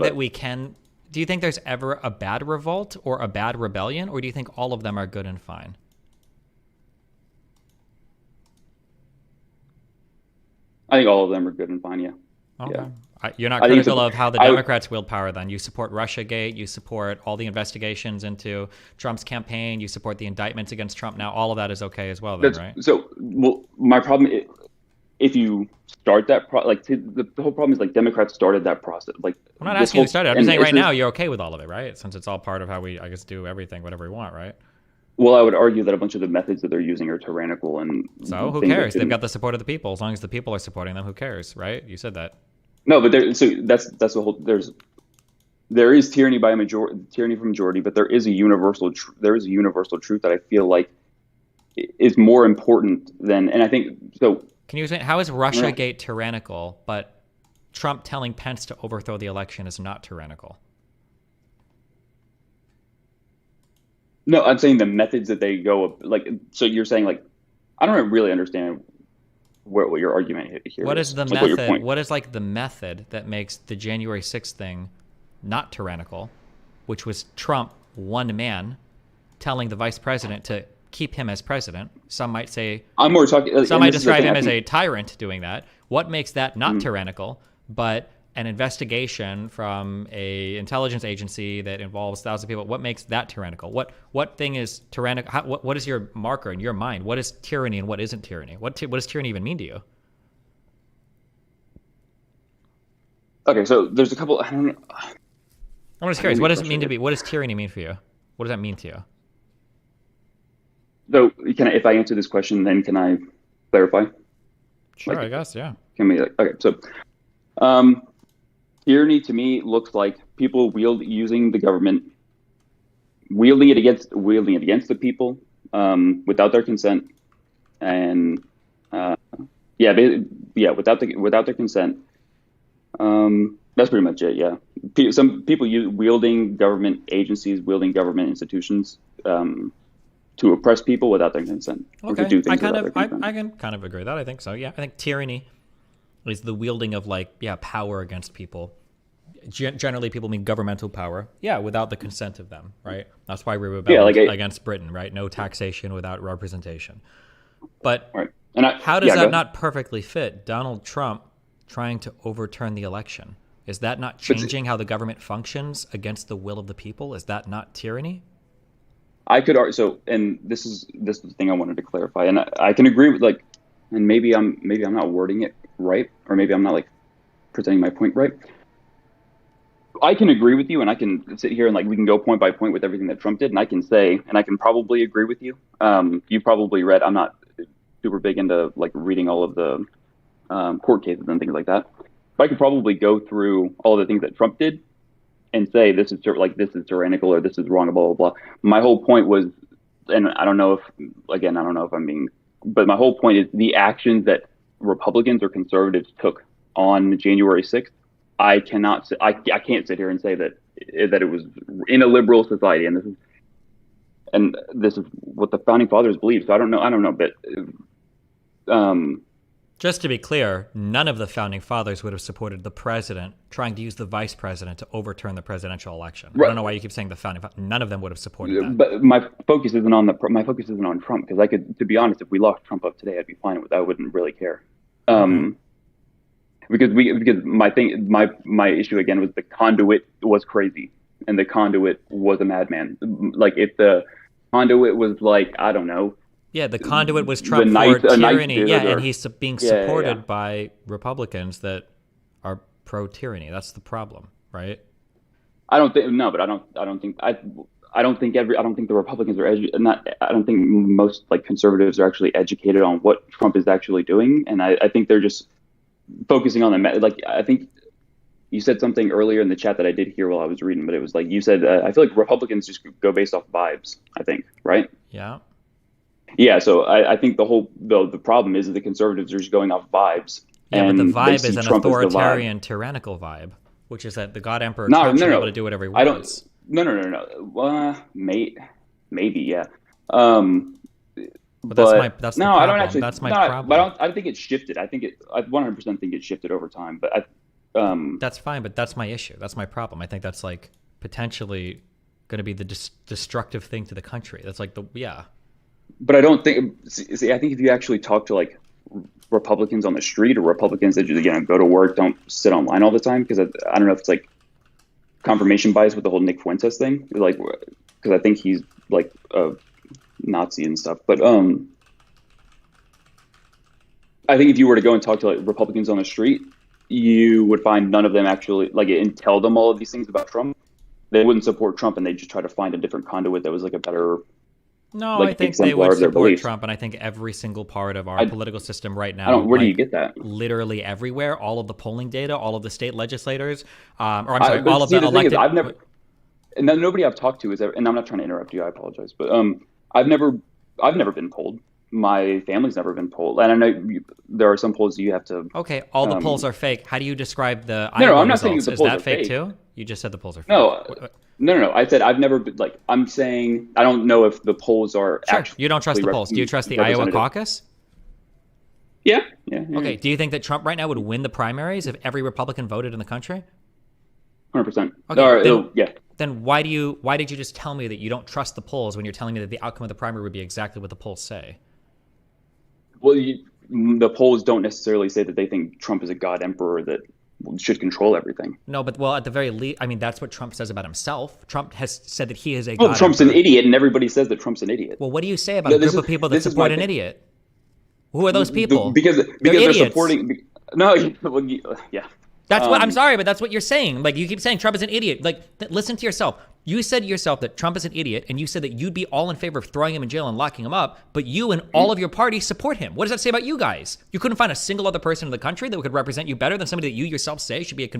that But we can. Do you think there's ever a bad revolt or a bad rebellion, or do you think all of them are good and fine? I think all of them are good and fine. Yeah, yeah. Okay. You're not I think it's critical a. of how the I Democrats wield power then. You support Russiagate. You support all the investigations into Trump's campaign. You support the indictments against Trump. Now, all of that is okay as well then, that's right? so. Well, my problem if you start that the whole problem is like Democrats started that process. Like I'm not this asking you to whole start it. I'm just and saying it's right this. now you're okay with all of it, right? Since it's all part of how we, I guess, do everything, whatever we want, right? Well, I would argue that a bunch of the methods that they're using are tyrannical and So who things that cares? They've shouldn't. got the support of the people. As long as the people are supporting them, who cares, right? You said that. No, but so that's the whole. There is tyranny by a majority, tyranny from majority, but there is a universal truth that I feel like is more important than, and I think so. Can you explain how is I don't know. Russiagate tyrannical, but Trump telling Pence to overthrow the election is not tyrannical? No, I'm saying the methods that they go like. So you're saying like, I don't really understand what your argument here What is is. the Like what your method? point. What is like the method that makes the January 6th thing not tyrannical, which was Trump, one man, telling the vice president to keep him as president? Some might say, I'm more talking, some and might this is the describe thing. him I as think a tyrant doing that. What makes that not mm, tyrannical, but an investigation from a intelligence agency that involves thousands of people? What makes that tyrannical? What thing is tyrannical? What is your marker in your mind? What is tyranny and what isn't tyranny? What does tyranny even mean to you? okay. So there's a couple. I'm just I'm curious. gonna What get does it mean to frustrated. be? What does tyranny mean for you? What does that mean to you? So can I, if I answer this question, then can I clarify? Sure, I Like, guess. Yeah. can we like, okay? So um, tyranny to me looks like people using the government, wielding it against the people without their consent, and uh, yeah, without their consent. That's pretty much it. Yeah, some people wielding government agencies, wielding government institutions to oppress people without their consent, or to Okay. do things without their consent. I can kind of agree with that. I think so. Yeah. I think tyranny is the wielding of like power against people. Generally, people mean governmental power. Yeah, without the consent of them, right? That's why we Yeah, like rebelled against Britain, right? No taxation without representation. But right, and how does yeah, go that ahead. not perfectly fit Donald Trump trying to overturn the election? Is that not But changing how the government functions against the will of the people? Is that not tyranny? I could argue so, and this is the thing I wanted to clarify, and I can agree with like, and maybe I'm not wording it right, or maybe I'm not like presenting my point right. I can agree with you, and I can sit here and like we can go point by point with everything that Trump did, and I can say, and I can probably agree with you. You probably read. I'm not super big into like reading all of the court cases and things like that, but I could probably go through all the things that Trump did and say this is tyrannical or this is wrong, blah blah blah. My whole point was, and I don't know if again I don't know if I'm being, but my whole point is the actions that Republicans or conservatives took on January 6th. I can't sit here and say that it was in a liberal society, and this is what the founding fathers believed. So I don't know, but um, Just to be clear, none of the founding fathers would have supported the president trying to use the vice president to overturn the presidential election. I right, don't know why you keep saying the founding fathers. None of them would have supported that. but my focus isn't on Trump because I could, to be honest, if we locked Trump up today, I'd be fine with that. I wouldn't really care. Okay. Um, because my issue again was the conduit was crazy and the conduit was a madman. Like if the conduit was like I don't know Yeah, the conduit was the Trump for knights a knights tyranny. did Yeah, and or he's being yeah. supported by Republicans that are pro tyranny. That's the problem, right? I don't think no, but I don't think I don't think the Republicans are not. I don't think most like conservatives are actually educated on what Trump is actually doing, and I think they're just focusing on like I think you said something earlier in the chat that I did hear while I was reading, but it was like you said I feel like Republicans just go based off vibes. I think right. Yeah. Yeah, so I think the problem is that the conservatives are just going off vibes, Yeah, but the and they vibe is see an Trump as the vibe. authoritarian, tyrannical vibe, which is that the God Emperor No, Trump no, should be able to no, do whatever he I don't. wants. No. Maybe, yeah. Um, But but that's the no, I don't problem. actually. That's my No, but problem. I don't think it's shifted. I 100% think it's shifted over time. But That's fine, but that's my issue. That's my problem. I think that's like potentially going to be the destructive thing to the country. That's like yeah. But I don't think. See, I think if you actually talk to like Republicans on the street or Republicans that just go to work, don't sit online all the time, because I don't know if it's like confirmation bias with the whole Nick Fuentes thing, like because I think he's like a Nazi and stuff. But I think if you were to go and talk to like Republicans on the street, you would find none of them actually like and tell them all of these things about Trump. They wouldn't support Trump, and they just try to find a different conduit that was like a better. No, like, I think they would support beliefs. Trump, and I think every single part of our political system right now. I don't. Where like, do you get that? Literally everywhere, all of the polling data, all of the state legislators, or I'm sorry, all of the elected. I've never, and nobody I've talked to is ever, and I'm not trying to interrupt you. I apologize, but I've never been polled. My family's never been polled, and I know there are some polls you have to. Okay, all the polls are fake. How do you describe the No, Iowa I'm not results? saying the Is polls that are fake fake too? You just said the polls are fake. No. I said I've never been like. I'm saying I don't know if the polls are Sure. actually. You don't trust the polls. Do you trust the Iowa caucus? Yeah. Okay. Do you think that Trump right now would win the primaries if every Republican voted in the country? 100%. Okay. Yeah. Then why did you just tell me that you don't trust the polls when you're telling me that the outcome of the primary would be exactly what the polls say? Well, the polls don't necessarily say that they think Trump is a god emperor that should control everything. No, but at the very least, I mean, that's what Trump says about himself. Trump has said that he is a Well, god Trump's emperor. an idiot, and everybody says that Trump's an idiot. Well, what do you say about a group of people that support an idiot? Who are those people? Because they're idiots. supporting. No, yeah. That's what I'm sorry, but that's what you're saying. Like, you keep saying Trump is an idiot. Like, listen to yourself. You said yourself that Trump is an idiot, and you said that you'd be all in favor of throwing him in jail and locking him up, but you and all of your party support him. What does that say about you guys? You couldn't find a single other person in the country that could represent you better than somebody that you yourself say should be a